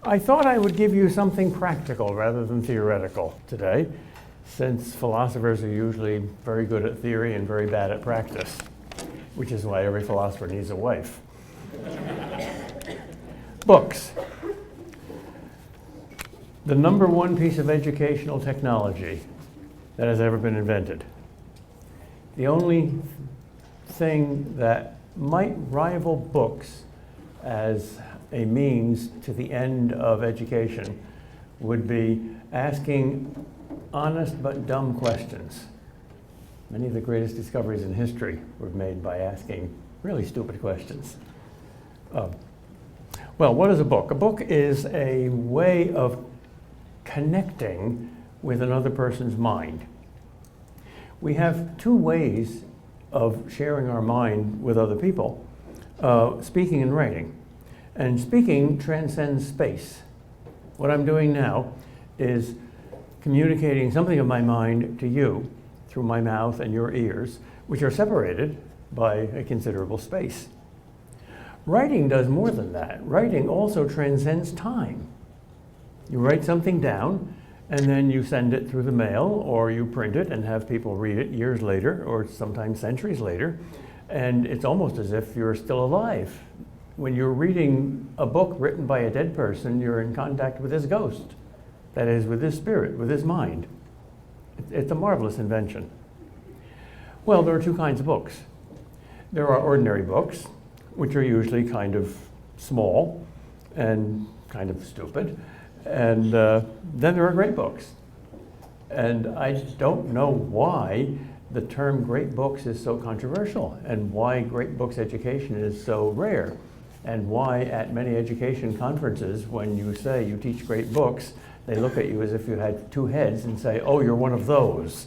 I thought I would give you something practical rather than theoretical today, since philosophers are usually very good at theory and very bad at practice, which is why every philosopher needs a wife. Books. The number one piece of educational technology that has ever been invented. The only thing that might rival books as a means to the end of education would be asking honest but dumb questions. Many of the greatest discoveries in history were made by asking really stupid questions. Well, what is a book? A book is a way of connecting with another person's mind. We have two ways of sharing our mind with other people, speaking and writing. And speaking transcends space. What I'm doing now is communicating something of my mind to you through my mouth and your ears, which are separated by a considerable space. Writing does more than that. Writing also transcends time. You write something down, and then you send it through the mail, or you print it and have people read it years later, or sometimes centuries later, and it's almost as if you're still alive. When you're reading a book written by a dead person, you're in contact with his ghost. That is, with his spirit, with his mind. It's a marvelous invention. Well, there are two kinds of books. There are ordinary books, which are usually kind of small and kind of stupid. And then there are great books. And I don't know why the term great books is so controversial, and why great books education is so rare, and why at many education conferences, when you say you teach great books, they look at you as if you had two heads and say, oh, you're one of those.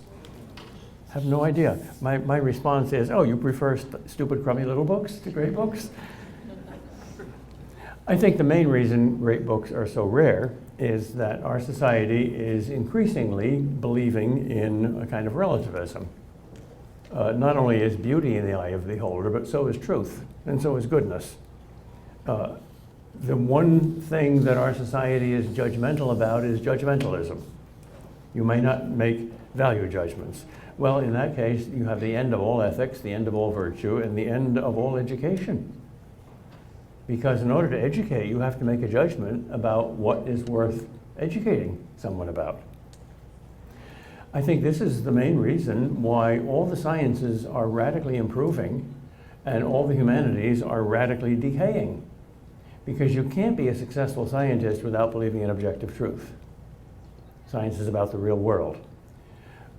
I have no idea. My response is, oh, you prefer stupid, crummy little books to great books? I think the main reason great books are so rare is that our society is increasingly believing in a kind of relativism. Not only is beauty in the eye of the beholder, but so is truth, and so is goodness. The one thing that our society is judgmental about is judgmentalism. You may not make value judgments. Well, in that case, you have the end of all ethics, the end of all virtue, and the end of all education. Because in order to educate, you have to make a judgment about what is worth educating someone about. I think this is the main reason why all the sciences are radically improving and all the humanities are radically decaying. Because you can't be a successful scientist without believing in objective truth. Science is about the real world.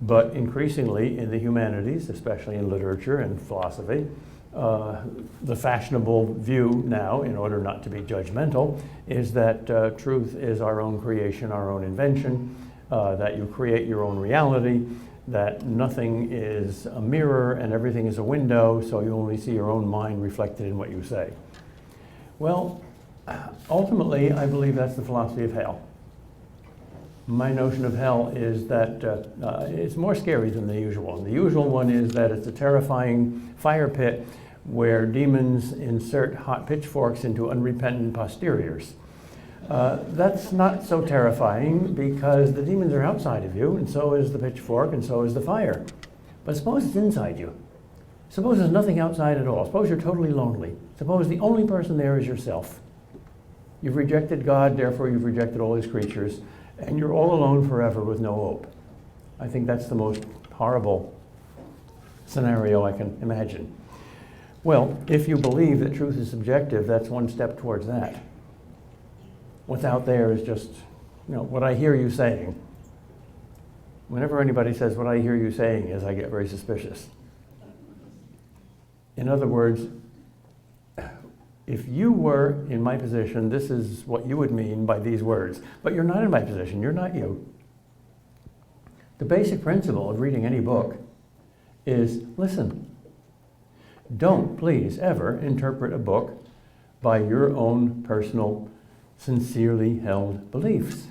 But increasingly in the humanities, especially in literature and philosophy, the fashionable view now, in order not to be judgmental, is that truth is our own creation, our own invention, that you create your own reality, that nothing is a mirror and everything is a window, so you only see your own mind reflected in what you say. Well, ultimately, I believe that's the philosophy of hell. My notion of hell is that it's more scary than the usual one. The usual one is that it's a terrifying fire pit where demons insert hot pitchforks into unrepentant posteriors. That's not so terrifying because the demons are outside of you, and so is the pitchfork, and so is the fire. But suppose it's inside you. Suppose there's nothing outside at all. Suppose you're totally lonely. Suppose the only person there is yourself. You've rejected God, therefore you've rejected all his creatures, and you're all alone forever with no hope. I think that's the most horrible scenario I can imagine. Well, if you believe that truth is subjective, that's one step towards that. What's out there is just, what I hear you saying. Whenever anybody says what I hear you saying is, I get very suspicious. In other words, if you were in my position, this is what you would mean by these words. But you're not in my position, you're not you. The basic principle of reading any book is listen. Don't, please, ever interpret a book by your own personal, sincerely held beliefs.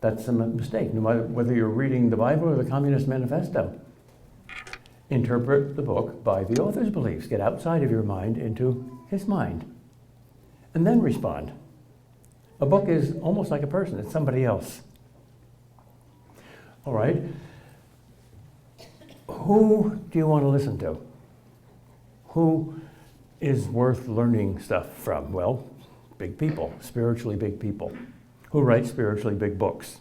That's a mistake, no matter whether you're reading the Bible or the Communist Manifesto. Interpret the book by the author's beliefs. Get outside of your mind into his mind. And then respond. A book is almost like a person. It's somebody else. All right? Who do you want to listen to? Who is worth learning stuff from? Well, big people, spiritually big people, who write spiritually big books.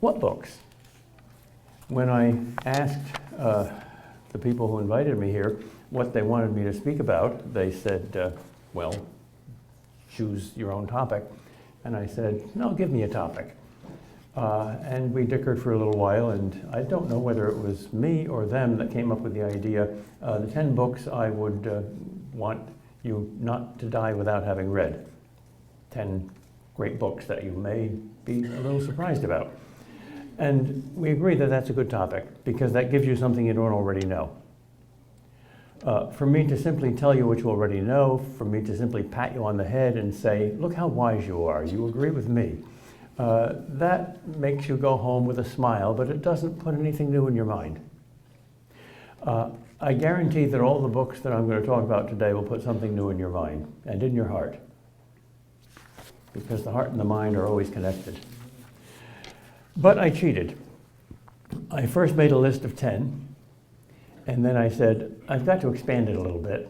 What books? When I asked the people who invited me here what they wanted me to speak about, they said, well, choose your own topic. And I said, no, give me a topic. And we dickered for a little while, and I don't know whether it was me or them that came up with the idea, the 10 books I would want you not to die without having read. 10 great books that you may be a little surprised about. And we agree that that's a good topic, because that gives you something you don't already know. For me to simply tell you what you already know, for me to simply pat you on the head and say, look how wise you are, you agree with me, that makes you go home with a smile, but it doesn't put anything new in your mind. I guarantee that all the books that I'm going to talk about today will put something new in your mind and in your heart, because the heart and the mind are always connected. But I cheated. I first made a list of 10, and then I said, I've got to expand it a little bit.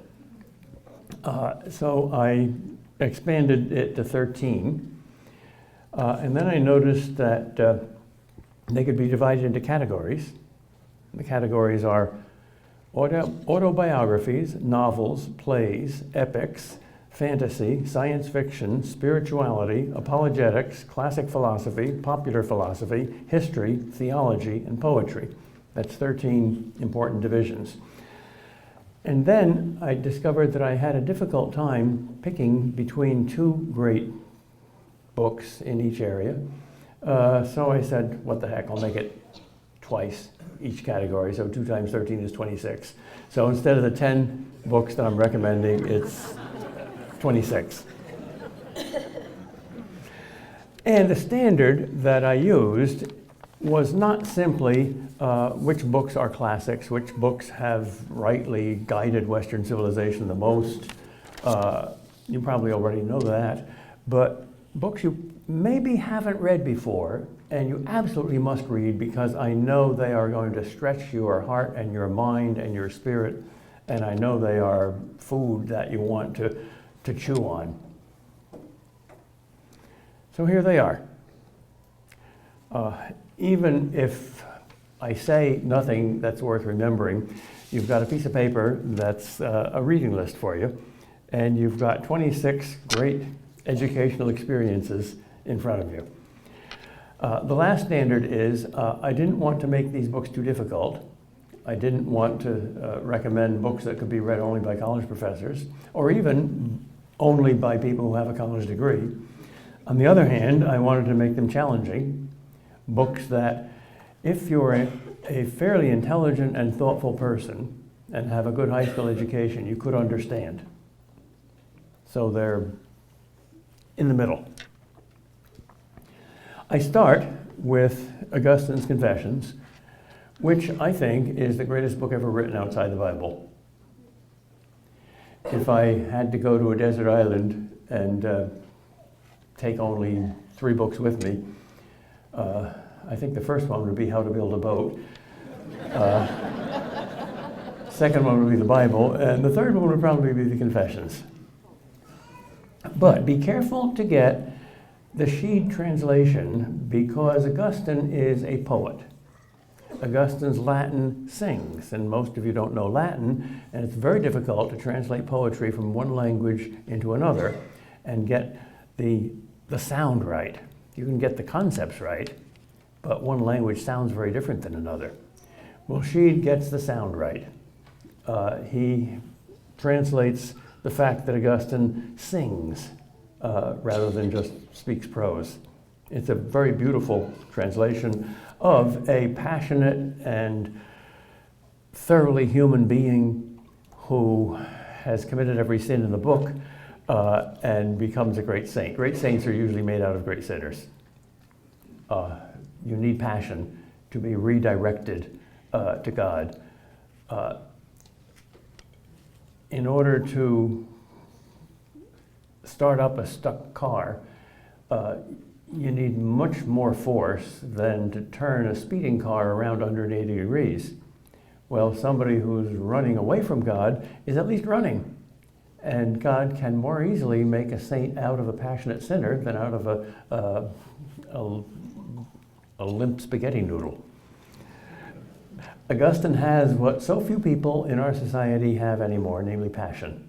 So I expanded it to 13, and then I noticed that they could be divided into categories. The categories are autobiographies, novels, plays, epics, fantasy, science fiction, spirituality, apologetics, classic philosophy, popular philosophy, history, theology, and poetry. That's 13 important divisions. And then I discovered that I had a difficult time picking between 2 great books in each area. So I said, what the heck, I'll make it twice each category. So 2 times 13 is 26. So instead of the 10 books that I'm recommending, it's 26. And the standard that I used was not simply which books are classics, which books have rightly guided Western civilization the most. You probably already know that. But books you maybe haven't read before, and you absolutely must read, because I know they are going to stretch your heart and your mind and your spirit, and I know they are food that you want to chew on. So here they are. Even if I say nothing that's worth remembering, you've got a piece of paper that's a reading list for you, and you've got 26 great educational experiences in front of you. The last standard is I didn't want to make these books too difficult. I didn't want to recommend books that could be read only by college professors, or even only by people who have a college degree. On the other hand, I wanted to make them challenging, books that if you're a fairly intelligent and thoughtful person and have a good high school education, you could understand. So they're in the middle. I start with Augustine's Confessions, which I think is the greatest book ever written outside the Bible. If I had to go to a desert island and take only 3 books with me, I think the first one would be How to Build a Boat. Second one would be the Bible, and the third one would probably be the Confessions. But be careful to get the Sheed translation, because Augustine is a poet. Augustine's Latin sings, and most of you don't know Latin, and it's very difficult to translate poetry from one language into another and get the sound right. You can get the concepts right, but one language sounds very different than another. Well, Sheed gets the sound right. He translates the fact that Augustine sings rather than just speaks prose. It's a very beautiful translation of a passionate and thoroughly human being who has committed every sin in the book and becomes a great saint. Great saints are usually made out of great sinners. You need passion to be redirected to God. In order to start up a stuck car, you need much more force than to turn a speeding car around 180 degrees. Well, somebody who's running away from God is at least running. And God can more easily make a saint out of a passionate sinner than out of a limp spaghetti noodle. Augustine has what so few people in our society have anymore, namely passion.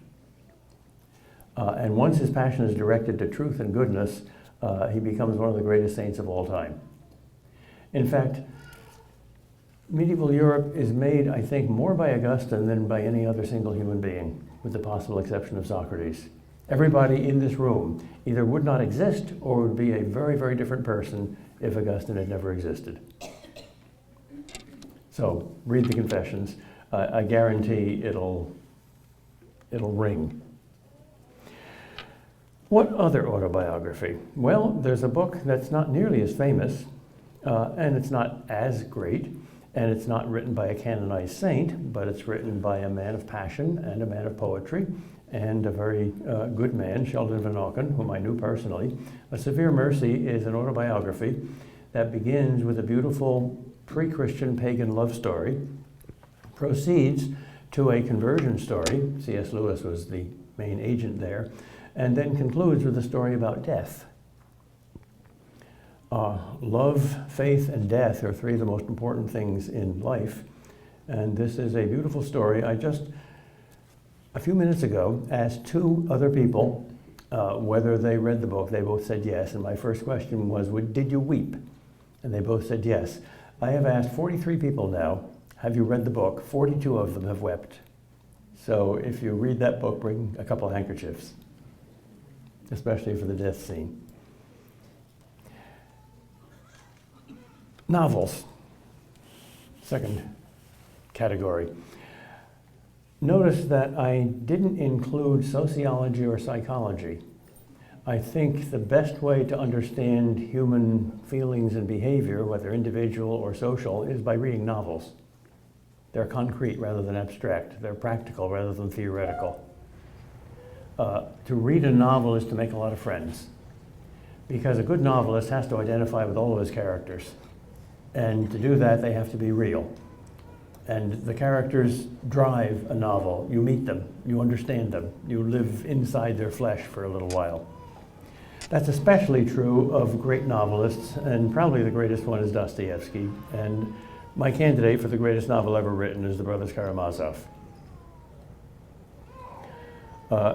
And once his passion is directed to truth and goodness, he becomes one of the greatest saints of all time. In fact, medieval Europe is made, I think, more by Augustine than by any other single human being, with the possible exception of Socrates. Everybody in this room either would not exist or would be a very, very different person if Augustine had never existed. So read the Confessions. I guarantee it'll ring. What other autobiography? Well, there's a book that's not nearly as famous, and it's not as great, and it's not written by a canonized saint, but it's written by a man of passion and a man of poetry, and a very good man, Sheldon Van Auken, whom I knew personally. A Severe Mercy is an autobiography that begins with a beautiful pre-Christian pagan love story, proceeds to a conversion story. C.S. Lewis was the main agent there, and then concludes with a story about death. Love, faith, and death are three of the most important things in life, and this is a beautiful story. I just, a few minutes ago, asked two other people whether they read the book. They both said yes, and my first question was, did you weep? And they both said yes. I have asked 43 people now, have you read the book? 42 of them have wept. So if you read that book, bring a couple of handkerchiefs, especially for the death scene. Novels, second category. Notice that I didn't include sociology or psychology. I think the best way to understand human feelings and behavior, whether individual or social, is by reading novels. They're concrete rather than abstract. They're practical rather than theoretical. To read a novel is to make a lot of friends, because a good novelist has to identify with all of his characters. And to do that, they have to be real. And the characters drive a novel. You meet them, you understand them, you live inside their flesh for a little while. That's especially true of great novelists, and probably the greatest one is Dostoevsky. And my candidate for the greatest novel ever written is The Brothers Karamazov.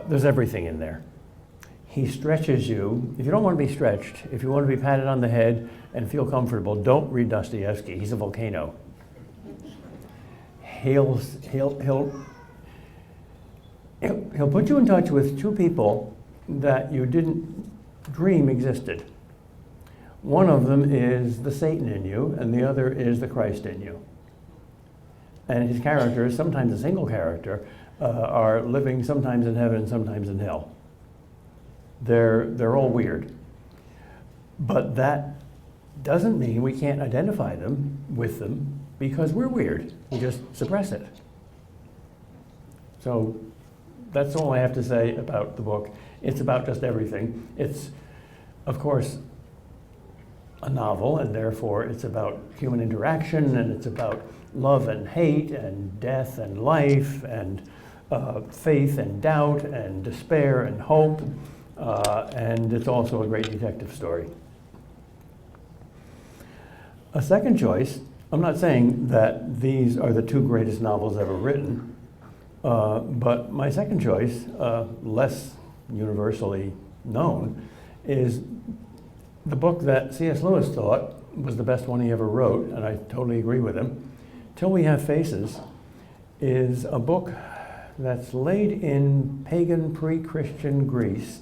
There's everything in there. He stretches you. If you don't want to be stretched, if you want to be patted on the head and feel comfortable, don't read Dostoevsky. He's a volcano. He'll put you in touch with two people that you didn't dream existed. One of them is the Satan in you, and the other is the Christ in you. And his characters, sometimes a single character, are living sometimes in heaven, sometimes in hell. They're all weird. But that doesn't mean we can't identify them with them, because we're weird. We just suppress it. So that's all I have to say about the book. It's about just everything. It's, of course, a novel, and therefore it's about human interaction, and it's about love and hate, and death and life, and faith and doubt, and despair and hope, and it's also a great detective story. A second choice, I'm not saying that these are the two greatest novels ever written, but my second choice, less universally known, is the book that C.S. Lewis thought was the best one he ever wrote, and I totally agree with him. Till We Have Faces is a book that's laid in pagan pre-Christian Greece,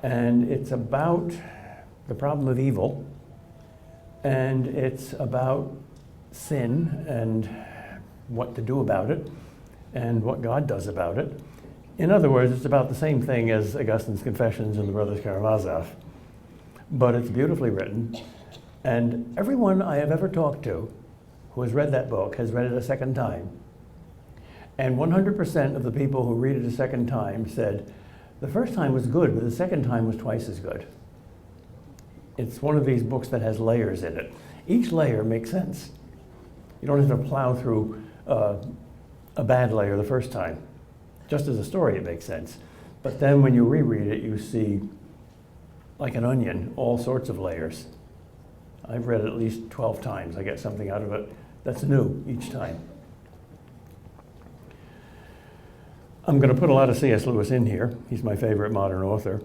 and it's about the problem of evil, and it's about sin and what to do about it and what God does about it. In other words, it's about the same thing as Augustine's Confessions and The Brothers Karamazov, but it's beautifully written, and everyone I have ever talked to who has read that book has read it a second time. And 100% of the people who read it a second time said, The first time was good, but the second time was twice as good. It's one of these books that has layers in it. Each layer makes sense. You don't have to plow through a bad layer the first time. Just as a story, it makes sense. But then when you reread it, you see, like an onion, all sorts of layers. I've read it at least 12 times. I get something out of it that's new each time. I'm going to put a lot of C.S. Lewis in here. He's my favorite modern author.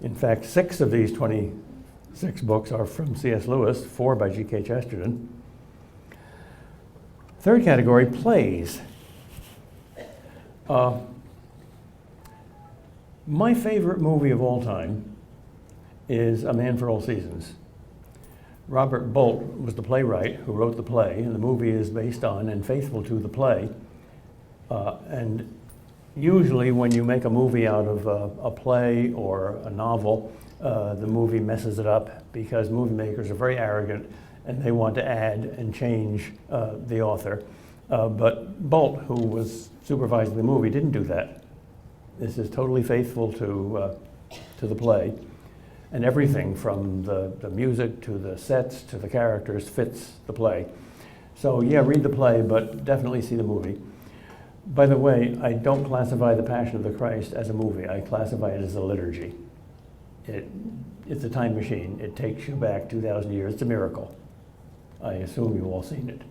In fact, 6 of these 26 books are from C.S. Lewis, 4 by G.K. Chesterton. Third category, plays. My favorite movie of all time is A Man for All Seasons. Robert Bolt was the playwright who wrote the play, and the movie is based on and faithful to the play. And usually when you make a movie out of a play or a novel, the movie messes it up because movie makers are very arrogant and they want to add and change the author. But Bolt, who was supervising the movie, didn't do that. This is totally faithful to the play. And everything from the music to the sets to the characters fits the play. So yeah, read the play, but definitely see the movie. By the way, I don't classify The Passion of the Christ as a movie. I classify it as a liturgy. It's a time machine. It takes you back 2,000 years. It's a miracle. I assume you've all seen it.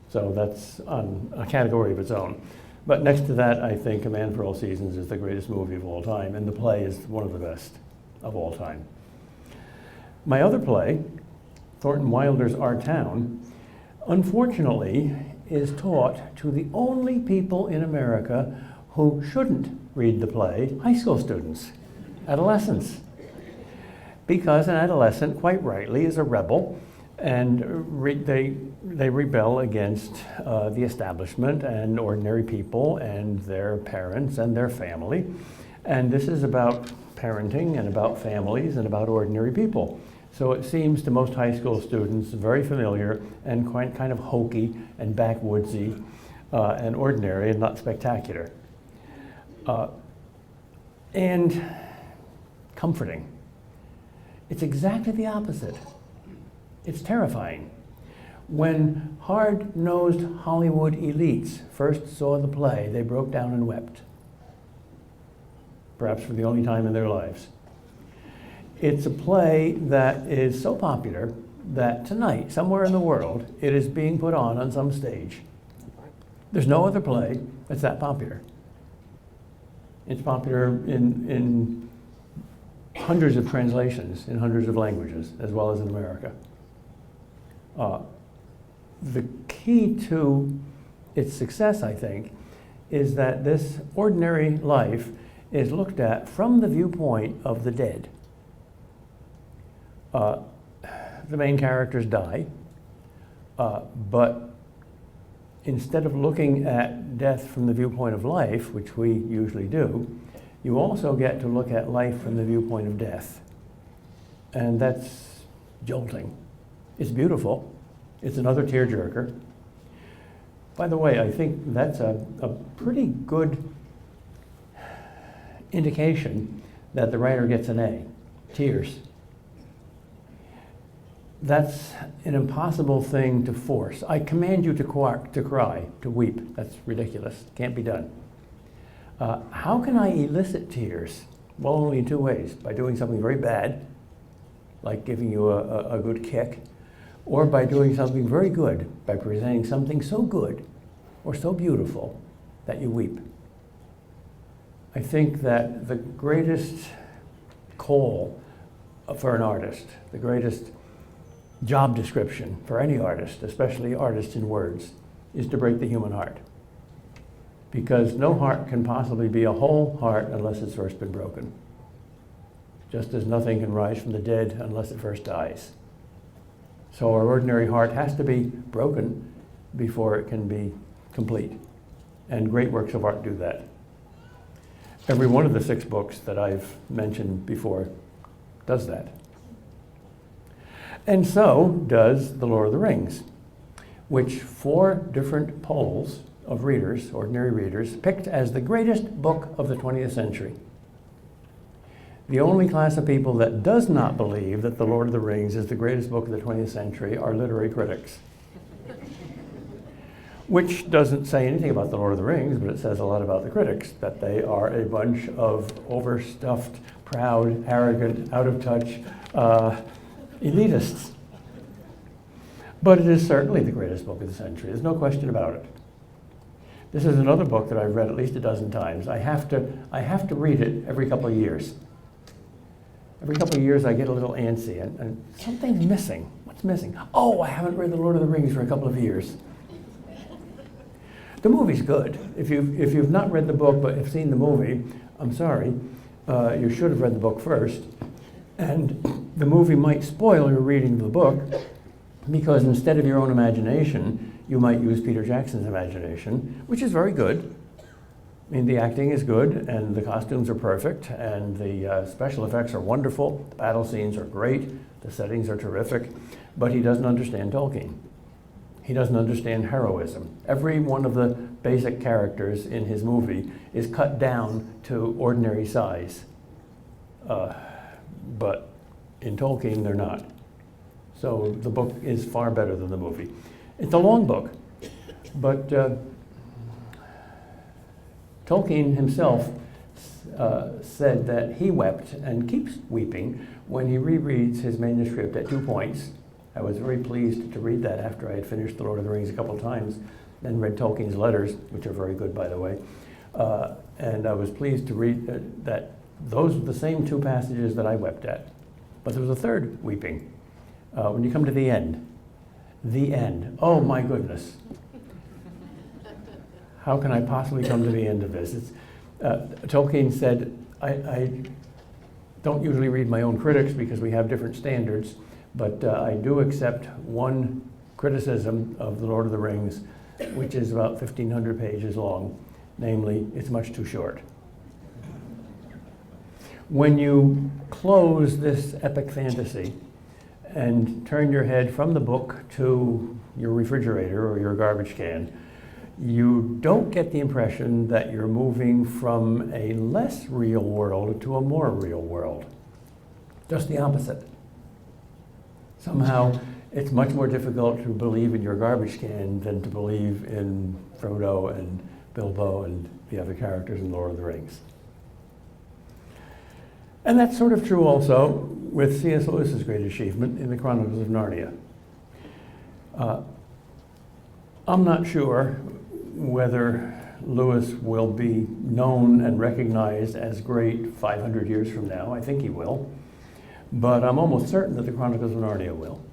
So that's on a category of its own. But next to that, I think A Man for All Seasons is the greatest movie of all time, and the play is one of the best of all time. My other play, Thornton Wilder's Our Town, unfortunately is taught to the only people in America who shouldn't read the play, high school students, adolescents. Because an adolescent, quite rightly, is a rebel, and they rebel against the establishment and ordinary people and their parents and their family. And this is about parenting and about families and about ordinary people. So it seems to most high school students very familiar and quite kind of hokey and backwoodsy and ordinary and not spectacular. And comforting. It's exactly the opposite. It's terrifying. When hard-nosed Hollywood elites first saw the play, they broke down and wept. Perhaps for the only time in their lives. It's a play that is so popular that tonight, somewhere in the world, it is being put on some stage. There's no other play that's that popular. It's popular in hundreds of translations, in hundreds of languages, as well as in America. The key to its success, I think, is that this ordinary life is looked at from the viewpoint of the dead. The main characters die, but instead of looking at death from the viewpoint of life, which we usually do, you also get to look at life from the viewpoint of death. And that's jolting. It's beautiful. It's another tearjerker. By the way, I think that's a pretty good indication that the writer gets an A. Tears. That's an impossible thing to force. I command you to cry, to weep. That's ridiculous. Can't be done. How can I elicit tears? Well, only in 2 ways. By doing something very bad, like giving you a good kick, or by doing something very good, by presenting something so good or so beautiful that you weep. I think that the greatest call for an artist, the greatest job description for any artist, especially artists in words, is to break the human heart. Because no heart can possibly be a whole heart unless it's first been broken. Just as nothing can rise from the dead unless it first dies. So our ordinary heart has to be broken before it can be complete. And great works of art do that. Every one of the 6 books that I've mentioned before does that. And so does The Lord of the Rings, which 4 different poles of readers, ordinary readers, picked as the greatest book of the 20th century. The only class of people that does not believe that The Lord of the Rings is the greatest book of the 20th century are literary critics. Which doesn't say anything about The Lord of the Rings, but it says a lot about the critics, that they are a bunch of overstuffed, proud, arrogant, out of touch elitists. But it is certainly the greatest book of the century. There's no question about it. This is another book that I've read at least a dozen times. I have to read it every couple of years. Every couple of years I get a little antsy and something's missing. What's missing? Oh, I haven't read The Lord of the Rings for a couple of years. The movie's good. If you've not read the book but have seen the movie, I'm sorry, you should have read the book first. And the movie might spoil your reading of the book, because instead of your own imagination, you might use Peter Jackson's imagination, which is very good. I mean, the acting is good, and the costumes are perfect, and the special effects are wonderful, the battle scenes are great, the settings are terrific, but he doesn't understand Tolkien. He doesn't understand heroism. Every one of the basic characters in his movie is cut down to ordinary size. But in Tolkien, they're not. So the book is far better than the movie. It's a long book, but Tolkien himself said that he wept and keeps weeping when he rereads his manuscript at 2 points. I was very pleased to read that after I had finished The Lord of the Rings a couple of times, then read Tolkien's letters, which are very good, by the way. And I was pleased to read that those were the same 2 passages that I wept at. But there was a third weeping. When you come to the end. The end. Oh my goodness. How can I possibly come to the end of this? Tolkien said, I don't usually read my own critics because we have different standards, but I do accept one criticism of The Lord of the Rings, which is about 1,500 pages long, namely, it's much too short. When you close this epic fantasy and turn your head from the book to your refrigerator or your garbage can, you don't get the impression that you're moving from a less real world to a more real world. Just the opposite. Somehow, it's much more difficult to believe in your garbage can than to believe in Frodo and Bilbo and the other characters in Lord of the Rings. And that's sort of true also with C.S. Lewis's great achievement in the Chronicles of Narnia. I'm not sure whether Lewis will be known and recognized as great 500 years from now. I think he will. But I'm almost certain that the Chronicles of Narnia will.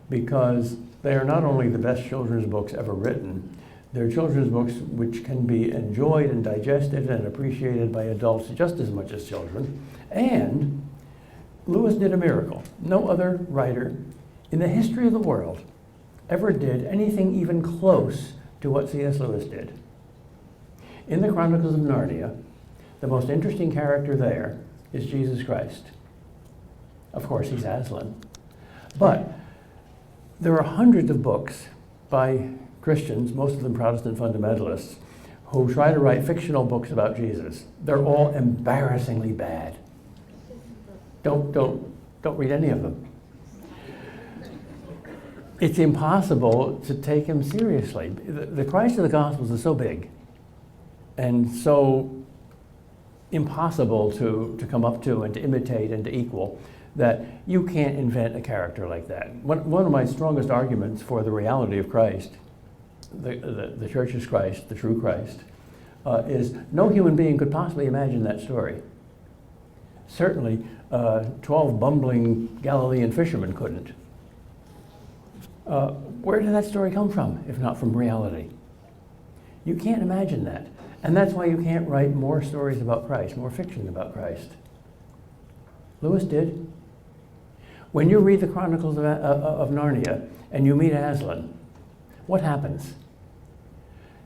Because they are not only the best children's books ever written, they're children's books which can be enjoyed and digested and appreciated by adults just as much as children. And Lewis did a miracle. No other writer in the history of the world ever did anything even close to what C.S. Lewis did. In the Chronicles of Narnia, the most interesting character there is Jesus Christ. Of course, he's Aslan. But there are hundreds of books by Christians, most of them Protestant fundamentalists, who try to write fictional books about Jesus. They're all embarrassingly bad. Don't read any of them. It's impossible to take him seriously. The Christ of the Gospels is so big and so impossible to come up to and to imitate and to equal that you can't invent a character like that. One of my strongest arguments for the reality of Christ, the Church is Christ, the true Christ, is no human being could possibly imagine that story. Certainly, 12 bumbling Galilean fishermen couldn't. Where did that story come from, if not from reality? You can't imagine that. And that's why you can't write more stories about Christ, more fiction about Christ. Lewis did. When you read the Chronicles of Narnia and you meet Aslan, what happens?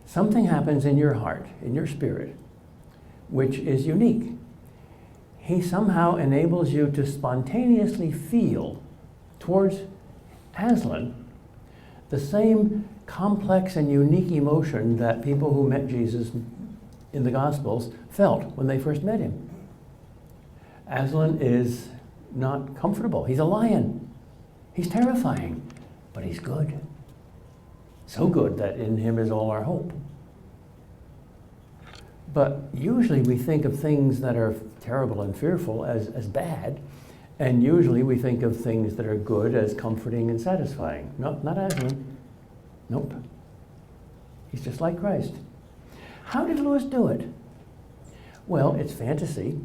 Something happens in your heart, in your spirit, which is unique. He somehow enables you to spontaneously feel towards Aslan the same complex and unique emotion that people who met Jesus in the Gospels felt when they first met him. Aslan is not comfortable. He's a lion. He's terrifying, but he's good. So good that in him is all our hope. But usually we think of things that are terrible and fearful as bad, and usually we think of things that are good as comforting and satisfying. No, not Aslan. Nope. He's just like Christ. How did Lewis do it? Well, it's fantasy,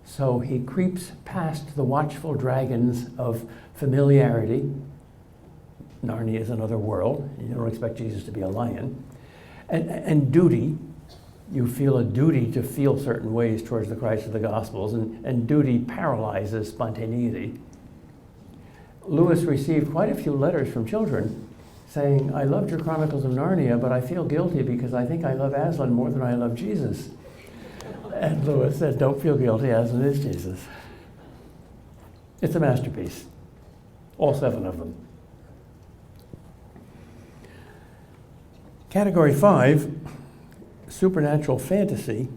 so he creeps past the watchful dragons of familiarity. Narnia is another world. You don't expect Jesus to be a lion. And duty. You feel a duty to feel certain ways towards the Christ of the Gospels, and duty paralyzes spontaneity. Lewis received quite a few letters from children saying, I loved your Chronicles of Narnia, but I feel guilty because I think I love Aslan more than I love Jesus. And Lewis said, don't feel guilty, Aslan is Jesus. It's a masterpiece, all 7 of them. Category 5, supernatural fantasy,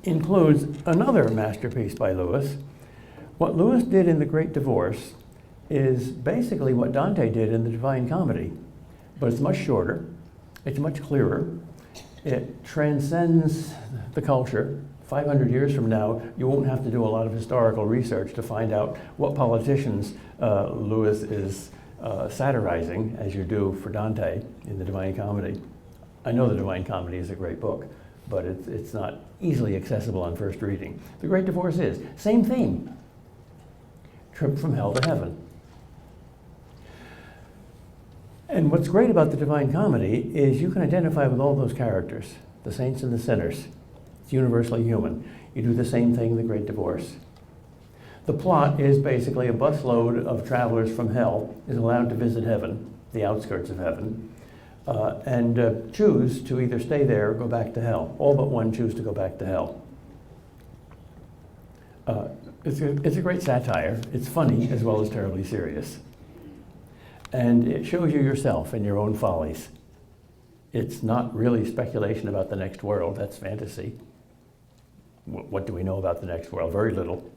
includes another masterpiece by Lewis. What Lewis did in The Great Divorce is basically what Dante did in the Divine Comedy, but it's much shorter, it's much clearer, it transcends the culture. 500 years from now, you won't have to do a lot of historical research to find out what politicians Lewis is satirizing, as you do for Dante in the Divine Comedy. I know the Divine Comedy is a great book, but it's not easily accessible on first reading. The Great Divorce is. Same theme. Trip from hell to heaven. And what's great about the Divine Comedy is you can identify with all those characters, the saints and the sinners. It's universally human. You do the same thing in The Great Divorce. The plot is basically a busload of travelers from hell is allowed to visit heaven, the outskirts of heaven, and choose to either stay there or go back to hell. All but one choose to go back to hell. It's a great satire. It's funny as well as terribly serious. And it shows you yourself and your own follies. It's not really speculation about the next world. That's fantasy. What do we know about the next world? Very little.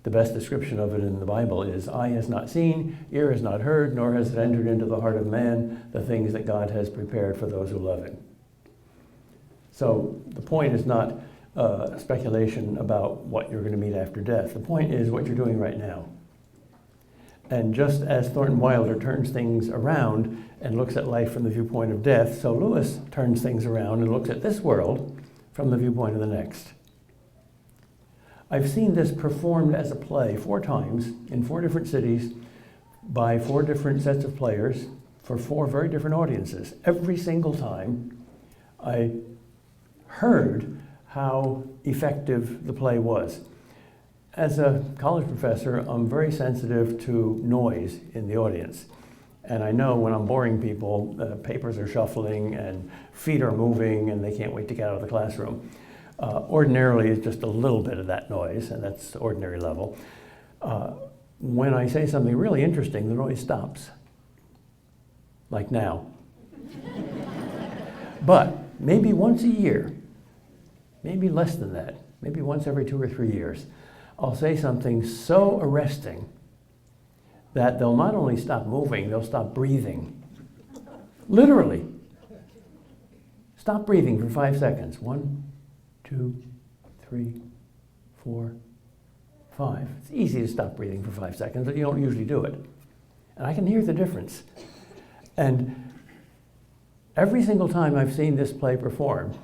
The best description of it in the Bible is, eye has not seen, ear has not heard, nor has it entered into the heart of man the things that God has prepared for those who love him. So the point is not speculation about what you're going to meet after death. The point is what you're doing right now. And just as Thornton Wilder turns things around and looks at life from the viewpoint of death, so Lewis turns things around and looks at this world from the viewpoint of the next. I've seen this performed as a play 4 times in 4 different cities by 4 different sets of players for 4 very different audiences. Every single time I heard how effective the play was. As a college professor, I'm very sensitive to noise in the audience. And I know when I'm boring people, papers are shuffling and feet are moving and they can't wait to get out of the classroom. Ordinarily, it's just a little bit of that noise, and that's ordinary level. When I say something really interesting, the noise stops, like now. But maybe once a year, maybe less than that, maybe once every 2 or 3 years, I'll say something so arresting that they'll not only stop moving, they'll stop breathing. Literally. Stop breathing for 5 seconds. 1, 2, 3, 4, 5. It's easy to stop breathing for 5 seconds, but you don't usually do it. And I can hear the difference. And every single time I've seen this play performed,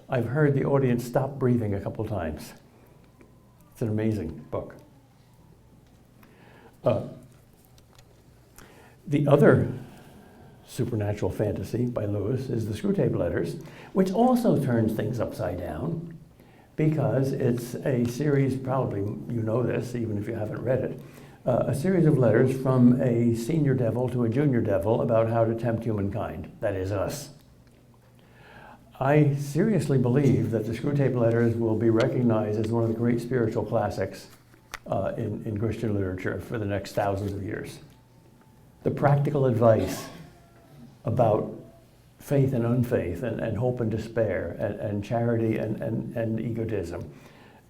I've heard the audience stop breathing a couple times. It's an amazing book. The other supernatural fantasy by Lewis is the Screwtape Letters, which also turns things upside down because it's a series, probably you know this even if you haven't read it, a series of letters from a senior devil to a junior devil about how to tempt humankind, that is us. I seriously believe that the Screwtape Letters will be recognized as one of the great spiritual classics in Christian literature for the next thousands of years. The practical advice about faith and unfaith, and hope and despair, and charity and egotism,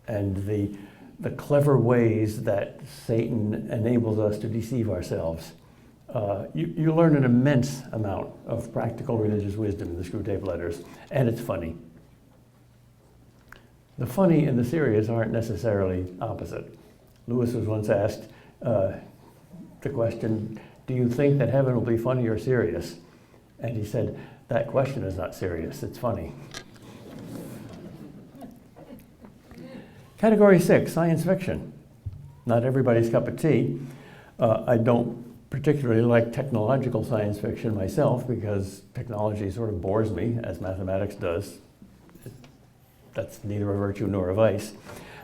and the clever ways that Satan enables us to deceive ourselves. You learn an immense amount of practical religious wisdom in the Screwtape Letters, and it's funny. The funny and the serious aren't necessarily opposite. Lewis was once asked the question, do you think that heaven will be funny or serious? And he said, that question is not serious, it's funny. Category 6, science fiction. Not everybody's cup of tea. I don't particularly like technological science fiction myself because technology sort of bores me, as mathematics does. That's neither a virtue nor a vice.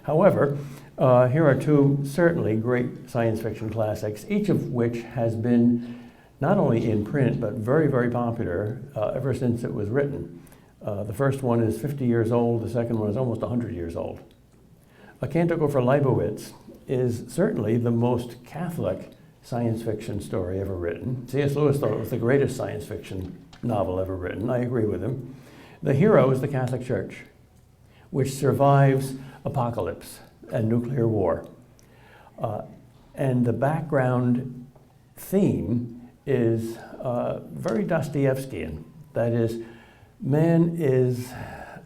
However, here are two certainly great science fiction classics, each of which has been not only in print, but very, very popular ever since it was written. The first one is 50 years old, the second one is almost 100 years old. A Canticle for Leibowitz is certainly the most Catholic science fiction story ever written. C.S. Lewis thought it was the greatest science fiction novel ever written. I agree with him. The hero is the Catholic Church, which survives apocalypse and nuclear war. And the background theme is very Dostoevskian. That is, man is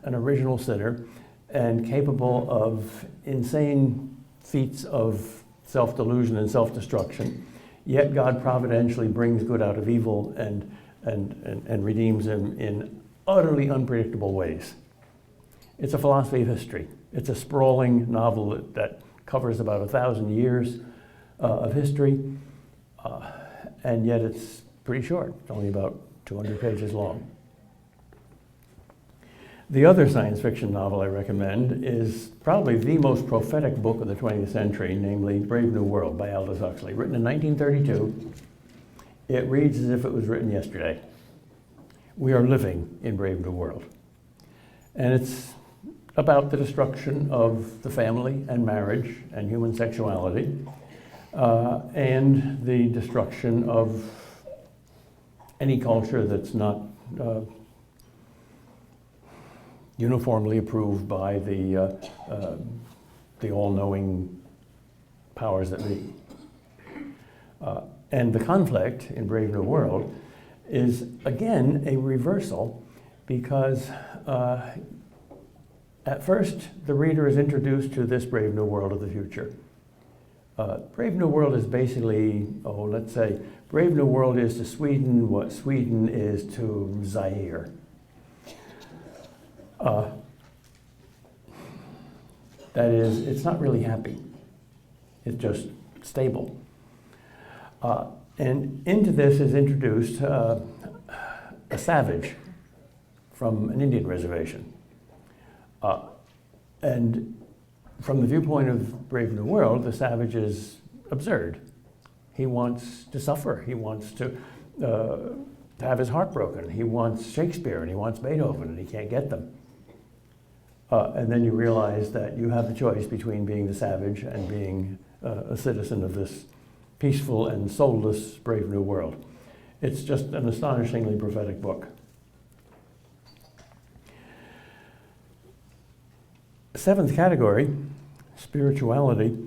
an original sinner and capable of insane feats of self-delusion and self-destruction, yet God providentially brings good out of evil and redeems him in utterly unpredictable ways. It's a philosophy of history. It's a sprawling novel that covers about 1,000 years of history, and yet it's pretty short. It's only about 200 pages long. The other science fiction novel I recommend is probably the most prophetic book of the 20th century, namely Brave New World by Aldous Huxley. Written in 1932, it reads as if it was written yesterday. We are living in Brave New World. And it's about the destruction of the family and marriage and human sexuality, and the destruction of any culture that's not uniformly approved by the all-knowing powers that be. And the conflict in Brave New World is, again, a reversal, because at first the reader is introduced to this Brave New World of the future. Brave New World is basically, let's say, Brave New World is to Sweden what Sweden is to Zaire. That is, it's not really happy. It's just stable. And into this is introduced a savage from an Indian reservation. And from the viewpoint of Brave New World, the savage is absurd. He wants to suffer. He wants to have his heart broken. He wants Shakespeare and he wants Beethoven, and he can't get them. And then you realize that you have the choice between being the savage and being a citizen of this peaceful and soulless Brave New World. It's just an astonishingly prophetic book. Seventh category, spirituality.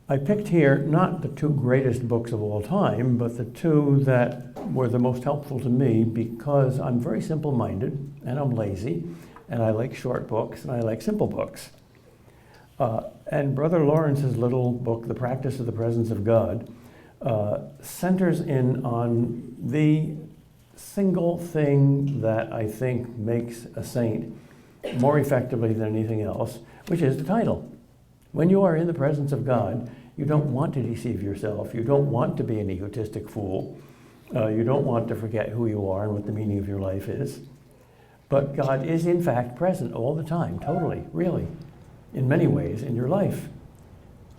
I picked here not the two greatest books of all time, but the two that were the most helpful to me because I'm very simple-minded and I'm lazy and I like short books and I like simple books. And Brother Lawrence's little book, The Practice of the Presence of God, centers in on the single thing that I think makes a saint more effectively than anything else, which is the title. When you are in the presence of God, you don't want to deceive yourself. You don't want to be an egotistic fool. You don't want to forget who you are and what the meaning of your life is. But God is in fact present all the time, totally, really, in many ways in your life.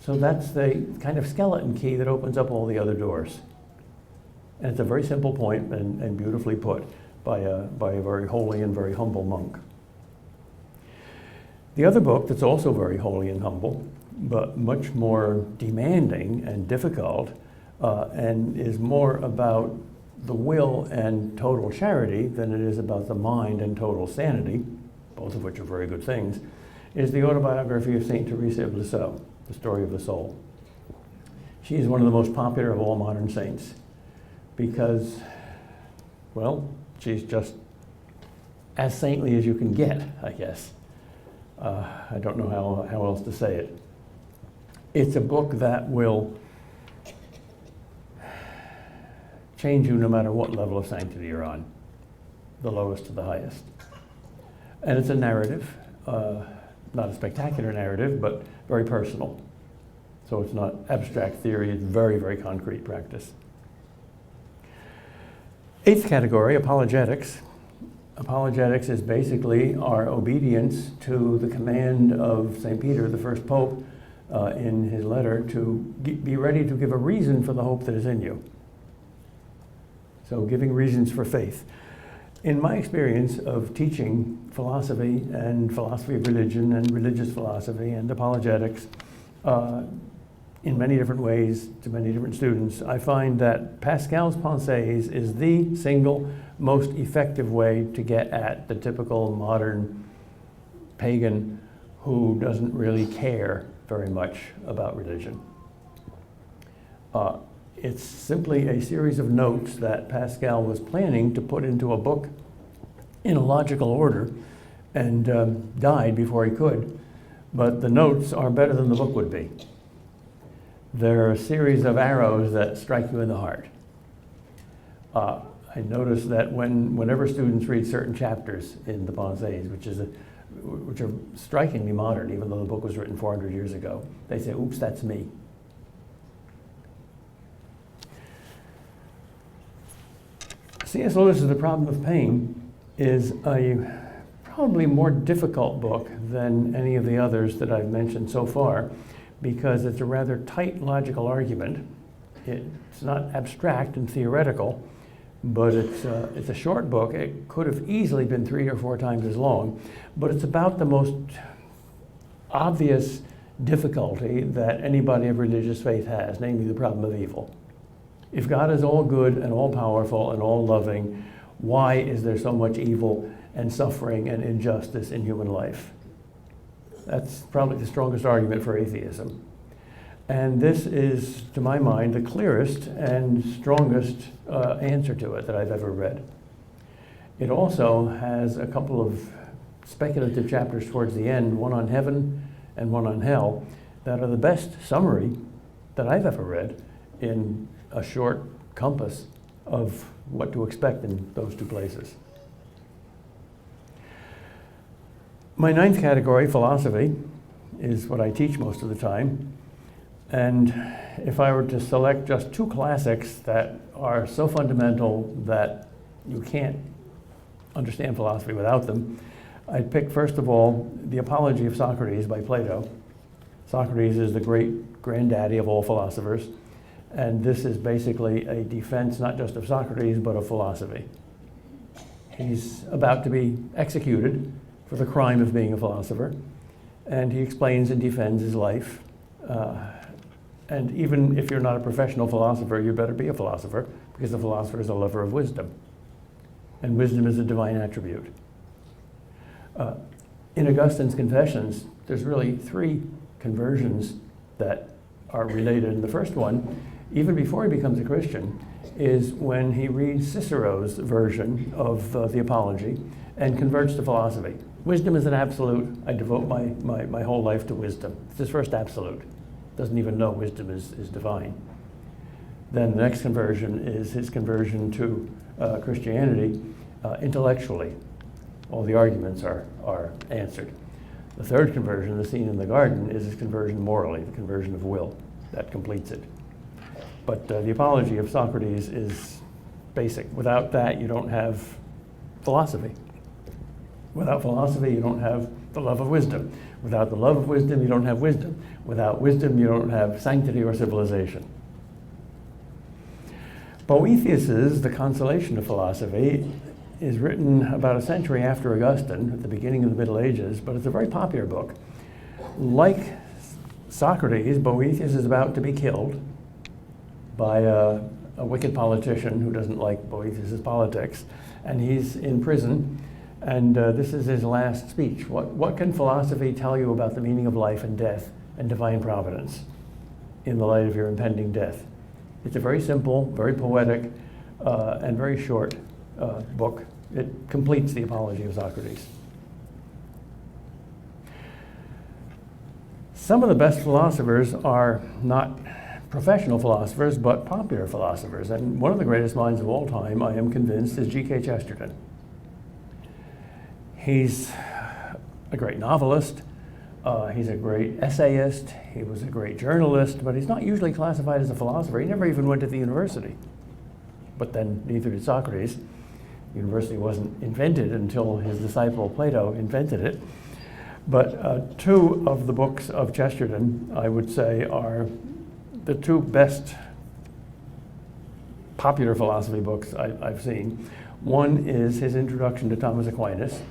So that's the kind of skeleton key that opens up all the other doors. And it's a very simple point and beautifully put by a very holy and very humble monk. The other book that's also very holy and humble, but much more demanding and difficult, and is more about the will and total charity than it is about the mind and total sanity, both of which are very good things, is the autobiography of St. Teresa of Lisieux, The Story of the Soul. She is one of the most popular of all modern saints because, well, she's just as saintly as you can get, I guess. I don't know how else to say it. It's a book that will change you no matter what level of sanctity you're on, the lowest to the highest. And it's a narrative, not a spectacular narrative, but very personal. So it's not abstract theory, it's very, very concrete practice. Eighth category, apologetics. Apologetics is basically our obedience to the command of St. Peter, the first pope, in his letter to be ready to give a reason for the hope that is in you. So giving reasons for faith. In my experience of teaching philosophy and philosophy of religion and religious philosophy and apologetics in many different ways to many different students, I find that Pascal's Pensées is the single most effective way to get at the typical modern pagan who doesn't really care very much about religion. It's simply a series of notes that Pascal was planning to put into a book in a logical order and died before he could. But the notes are better than the book would be. They're a series of arrows that strike you in the heart. I noticed that whenever students read certain chapters in the Pensées, which are strikingly modern, even though the book was written 400 years ago, they say, oops, that's me. C.S. Lewis's The Problem of Pain is a probably more difficult book than any of the others that I've mentioned so far because it's a rather tight logical argument. It's not abstract and theoretical, but it's a short book. It could have easily been 3 or 4 times as long, but it's about the most obvious difficulty that anybody of religious faith has, namely the problem of evil. If God is all good and all powerful and all loving, why is there so much evil and suffering and injustice in human life? That's probably the strongest argument for atheism. And this is, to my mind, the clearest and strongest answer to it that I've ever read. It also has a couple of speculative chapters towards the end, one on heaven and one on hell, that are the best summary that I've ever read in a short compass of what to expect in those 2 places. My 9th category, philosophy, is what I teach most of the time. And if I were to select just 2 classics that are so fundamental that you can't understand philosophy without them, I'd pick, first of all, The Apology of Socrates by Plato. Socrates is the great granddaddy of all philosophers. And this is basically a defense not just of Socrates, but of philosophy. He's about to be executed for the crime of being a philosopher, and he explains and defends his life. And even if you're not a professional philosopher, you better be a philosopher, because the philosopher is a lover of wisdom. And wisdom is a divine attribute. In Augustine's Confessions, there's really 3 conversions that are related. And the first one, even before he becomes a Christian, is when he reads Cicero's version of the Apology and converts to philosophy. Wisdom is an absolute. I devote my whole life to wisdom. It's his first absolute. Doesn't even know wisdom is divine. Then the next conversion is his conversion to Christianity intellectually. All the arguments are answered. The third conversion, the scene in the garden, is his conversion morally, the conversion of will. That completes it. But the Apology of Socrates is basic. Without that, you don't have philosophy. Without philosophy, you don't have the love of wisdom. Without the love of wisdom, you don't have wisdom. Without wisdom, you don't have sanctity or civilization. Boethius's The Consolation of Philosophy is written about a century after Augustine, at the beginning of the Middle Ages, but it's a very popular book. Like Socrates, Boethius is about to be killed by a wicked politician who doesn't like Boethius' politics, and he's in prison, and this is his last speech. What can philosophy tell you about the meaning of life and death and divine providence in the light of your impending death? It's a very simple, very poetic, and very short book. It completes the Apology of Socrates. Some of the best philosophers are not professional philosophers, but popular philosophers. And one of the greatest minds of all time, I am convinced, is G.K. Chesterton. He's a great novelist. He's a great essayist. He was a great journalist, but he's not usually classified as a philosopher. He never even went to the university. But then neither did Socrates. The university wasn't invented until his disciple Plato invented it. But two of the books of Chesterton, I would say, are the two best popular philosophy books I've seen. One is his introduction to Thomas Aquinas,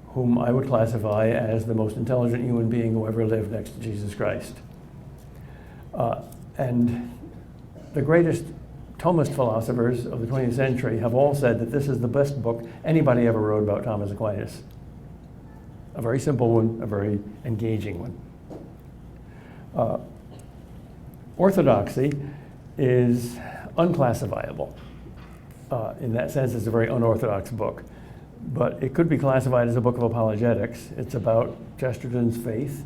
whom I would classify as the most intelligent human being who ever lived next to Jesus Christ. And the greatest Thomist philosophers of the 20th century have all said that this is the best book anybody ever wrote about Thomas Aquinas. A very simple one, a very engaging one. Orthodoxy is unclassifiable. In that sense, it's a very unorthodox book. But it could be classified as a book of apologetics. It's about Chesterton's faith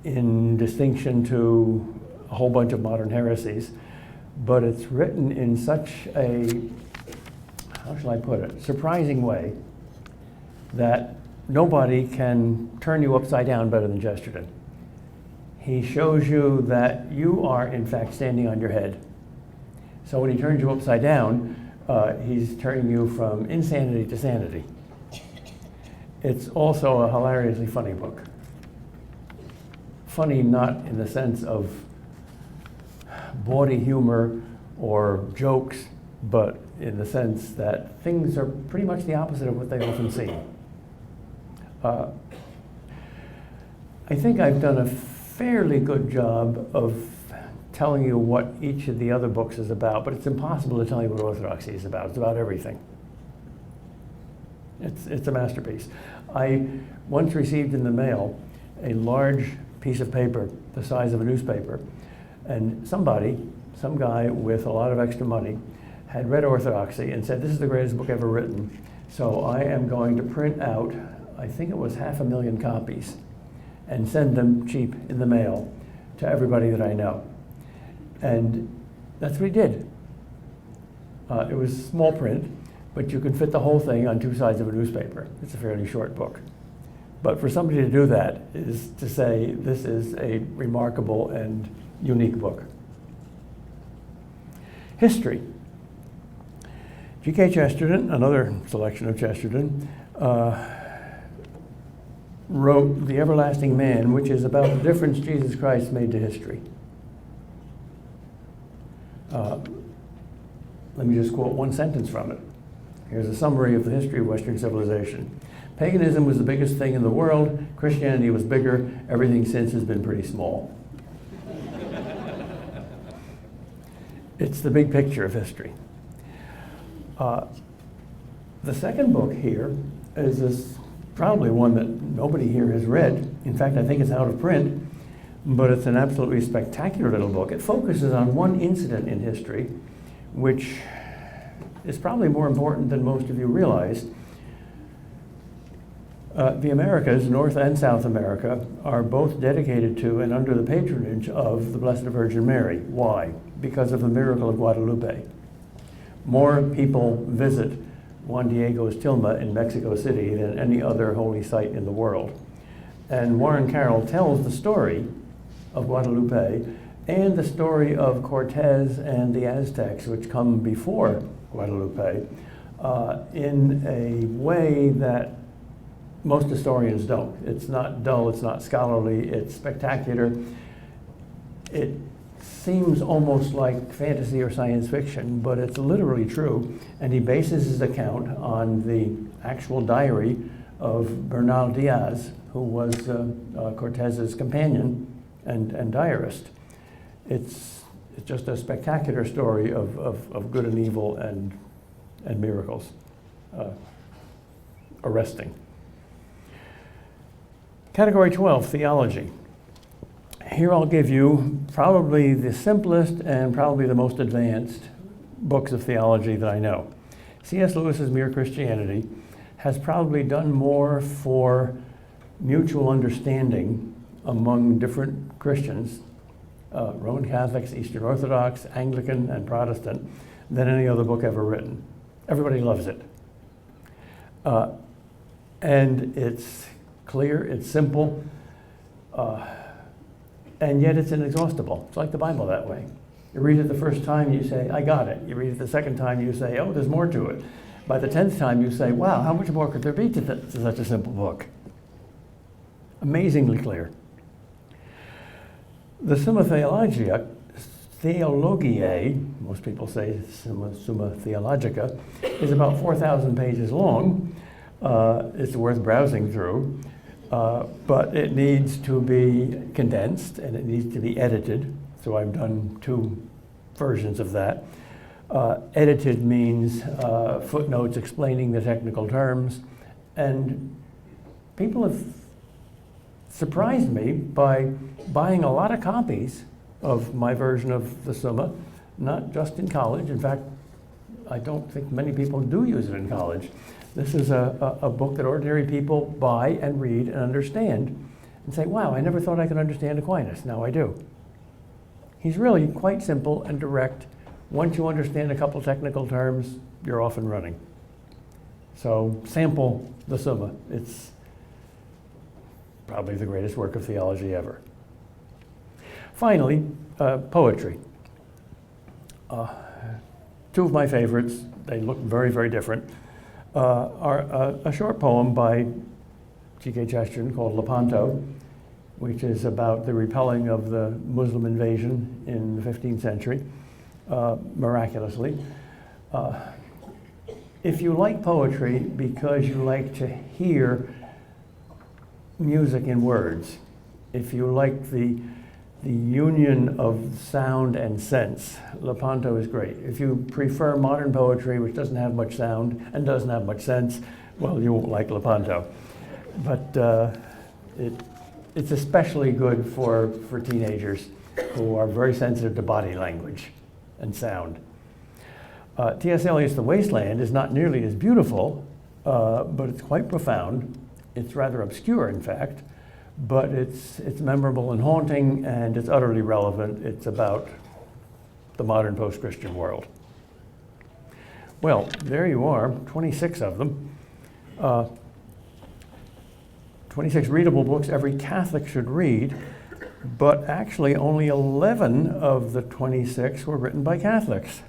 in distinction to a whole bunch of modern heresies. But it's written in such a, how shall I put it, surprising way that nobody can turn you upside down better than Chesterton. He shows you that you are, in fact, standing on your head. So when he turns you upside down, he's turning you from insanity to sanity. It's also a hilariously funny book. Funny not in the sense of bawdy humor or jokes, but in the sense that things are pretty much the opposite of what they often seem. I think I've done a fairly good job of telling you what each of the other books is about, but it's impossible to tell you what Orthodoxy is about. It's about everything. It's a masterpiece. I once received in the mail a large piece of paper the size of a newspaper, and some guy with a lot of extra money had read Orthodoxy and said, this is the greatest book ever written, so I am going to print out, I think it was 500,000 copies, and send them cheap in the mail to everybody that I know. And that's what he did. It was small print, but you could fit the whole thing on two sides of a newspaper. It's a fairly short book. But for somebody to do that is to say this is a remarkable and unique book. History. G.K. Chesterton, another selection of Chesterton, wrote The Everlasting Man, which is about the difference Jesus Christ made to history. Let me just quote one sentence from it. Here's a summary of the history of Western civilization. Paganism was the biggest thing in the world. Christianity was bigger. Everything since has been pretty small. It's the big picture of history. The second book here is probably one that nobody here has read. In fact, I think it's out of print, but it's an absolutely spectacular little book. It focuses on one incident in history, which is probably more important than most of you realize. The Americas, North and South America, are both dedicated to and under the patronage of the Blessed Virgin Mary. Why? Because of the miracle of Guadalupe. More people visit Juan Diego's Tilma in Mexico City than any other holy site in the world. And Warren Carroll tells the story of Guadalupe and the story of Cortez and the Aztecs, which come before Guadalupe, in a way that most historians don't. It's not dull, it's not scholarly, it's spectacular. It seems almost like fantasy or science fiction, but it's literally true. And he bases his account on the actual diary of Bernal Diaz, who was Cortez's companion and diarist. It's It's just a spectacular story of good and evil and miracles. Arresting. Category 12, theology. Here I'll give you probably the simplest and probably the most advanced books of theology that I know. C.S. Lewis's Mere Christianity has probably done more for mutual understanding among different Christians, Roman Catholics, Eastern Orthodox, Anglican, and Protestant, than any other book ever written. Everybody loves it. And it's clear, it's simple, and yet it's inexhaustible. It's like the Bible that way. You read it the first time, you say, I got it. You read it the second time, you say, oh, there's more to it. By the 10th time, you say, wow, how much more could there be to such a simple book? Amazingly clear. The Summa Theologiae, most people say Summa Theologica, is about 4,000 pages long. It's worth browsing through, but it needs to be condensed and it needs to be edited. So I've done 2 versions of that. Edited means footnotes explaining the technical terms, and people have surprised me by buying a lot of copies of my version of the Summa, not just in college. In fact, I don't think many people do use it in college. This is a book that ordinary people buy and read and understand and say, wow, I never thought I could understand Aquinas. Now I do. He's really quite simple and direct. Once you understand a couple technical terms, you're off and running. So sample the Summa. It's probably the greatest work of theology ever. Finally, poetry. 2 of my favorites, they look very, very different, are a short poem by G.K. Chesterton called Lepanto, which is about the repelling of the Muslim invasion in the 15th century, miraculously. If you like poetry because you like to hear music in words, if you like the union of sound and sense, Lepanto is great. If you prefer modern poetry, which doesn't have much sound and doesn't have much sense, well, you won't like Lepanto. But it's especially good for teenagers who are very sensitive to body language and sound. T.S. Eliot's The Wasteland is not nearly as beautiful, but it's quite profound. It's rather obscure, in fact, but it's memorable and haunting, and it's utterly relevant. It's about the modern post-Christian world. Well, there you are, 26 of them. 26 readable books every Catholic should read, but actually only 11 of the 26 were written by Catholics.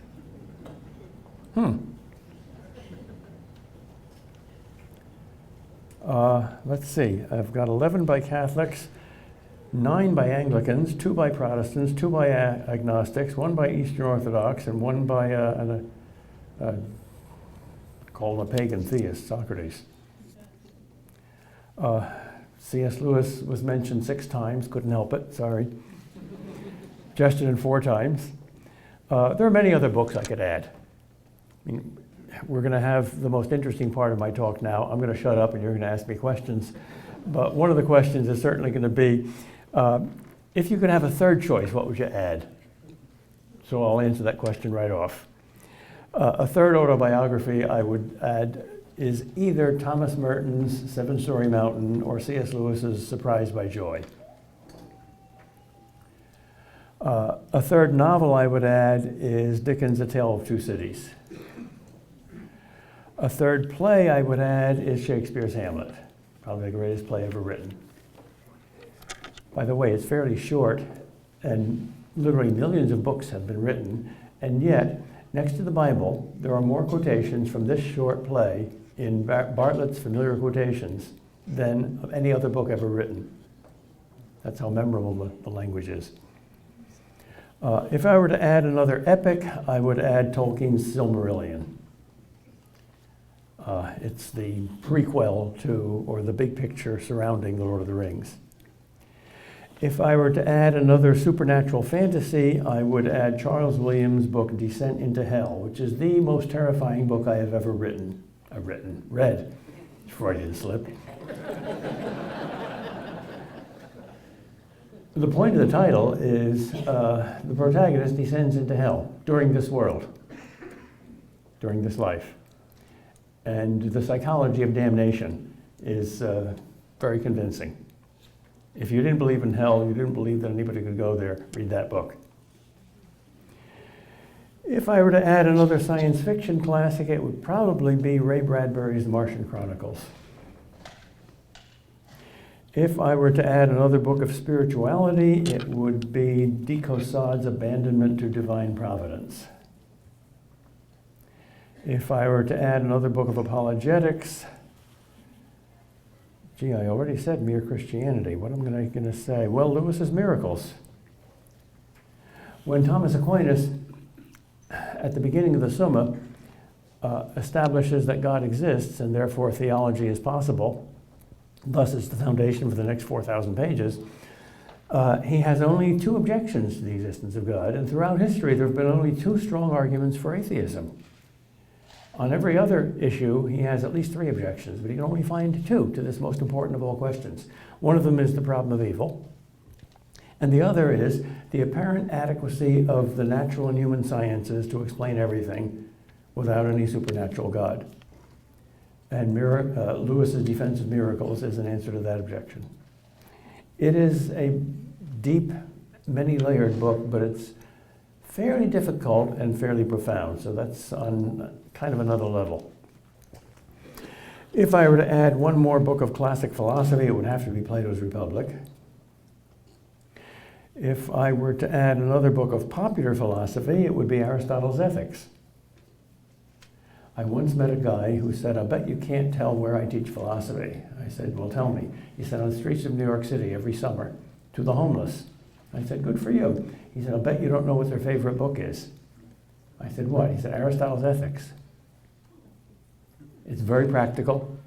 Let's see, I've got 11 by Catholics, 9 by Anglicans, 2 by Protestants, 2 by agnostics, 1 by Eastern Orthodox, and 1 by called a pagan theist, Socrates. C.S. Lewis was mentioned 6 times, couldn't help it, sorry. Chesterton 4 times. There are many other books I could add. I mean, we're going to have the most interesting part of my talk now. I'm going to shut up and you're going to ask me questions. But one of the questions is certainly going to be, if you could have a third choice, what would you add? So I'll answer that question right off. A third autobiography I would add is either Thomas Merton's Seven-Storey Mountain or C.S. Lewis's Surprised by Joy. A third novel I would add is Dickens' A Tale of Two Cities. A third play I would add is Shakespeare's Hamlet, probably the greatest play ever written. By the way, it's fairly short, and literally millions of books have been written, and yet, next to the Bible, there are more quotations from this short play in Bartlett's Familiar Quotations than of any other book ever written. That's how memorable the language is. If I were to add another epic, I would add Tolkien's Silmarillion. It's the prequel to, or the big picture surrounding The Lord of the Rings. If I were to add another supernatural fantasy, I would add Charles Williams' book Descent into Hell, which is the most terrifying book I have ever read. Freudian slip. The point of the title is the protagonist descends into hell during this world, during this life. And the psychology of damnation is very convincing. If you didn't believe in hell, you didn't believe that anybody could go there, read that book. If I were to add another science fiction classic, it would probably be Ray Bradbury's The Martian Chronicles. If I were to add another book of spirituality, it would be de Caussade's Abandonment to Divine Providence. If I were to add another book of apologetics, gee, I already said Mere Christianity. What am I going to say? Well, Lewis's Miracles. When Thomas Aquinas, at the beginning of the Summa, establishes that God exists and therefore theology is possible, thus it's the foundation for the next 4,000 pages, he has only two objections to the existence of God, and throughout history there have been only two strong arguments for atheism. On every other issue, he has at least three objections, but he can only find two to this most important of all questions. One of them is the problem of evil, and the other is the apparent adequacy of the natural and human sciences to explain everything without any supernatural God. And Lewis's Defense of Miracles is an answer to that objection. It is a deep, many-layered book, but it's fairly difficult and fairly profound, so that's on kind of another level. If I were to add one more book of classic philosophy, it would have to be Plato's Republic. If I were to add another book of popular philosophy, it would be Aristotle's Ethics. I once met a guy who said, "I bet you can't tell where I teach philosophy." I said, "Well, tell me." He said, "On the streets of New York City every summer to the homeless." I said, "Good for you." He said, "I'll bet you don't know what their favorite book is." I said, "What?" He said, "Aristotle's Ethics." It's very practical.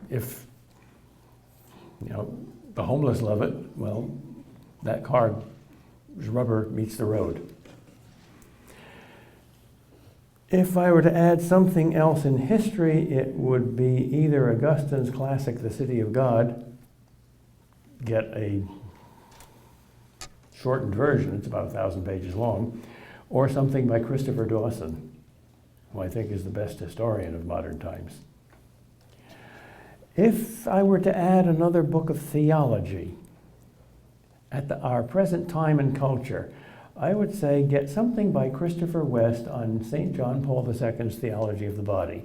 If the homeless love it, well, that car's rubber meets the road. If I were to add something else in history, it would be either Augustine's classic, The City of God, get a shortened version, it's about 1,000 pages long, or something by Christopher Dawson, who I think is the best historian of modern times. If I were to add another book of theology at our present time and culture, I would say get something by Christopher West on St. John Paul II's Theology of the Body,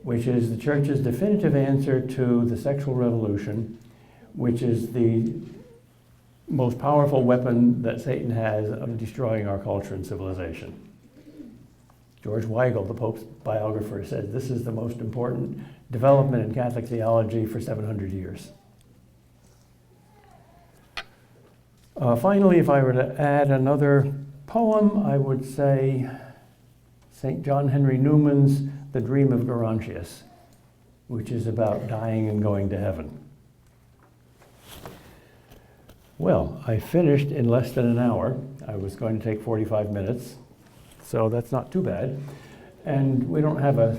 which is the Church's definitive answer to the sexual revolution, which is the most powerful weapon that Satan has of destroying our culture and civilization. George Weigel, the Pope's biographer, says this is the most important development in Catholic theology for 700 years. Finally, if I were to add another poem, I would say St. John Henry Newman's The Dream of Gerontius, which is about dying and going to heaven. Well, I finished in less than an hour. I was going to take 45 minutes, so that's not too bad. And we don't have a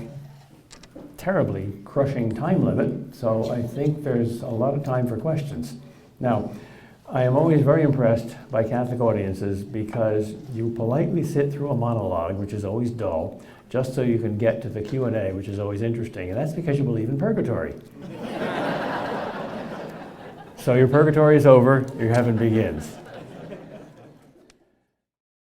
terribly crushing time limit, so I think there's a lot of time for questions. Now, I am always very impressed by Catholic audiences because you politely sit through a monologue, which is always dull, just so you can get to the Q&A, which is always interesting, and that's because you believe in purgatory. So your purgatory is over, your heaven begins.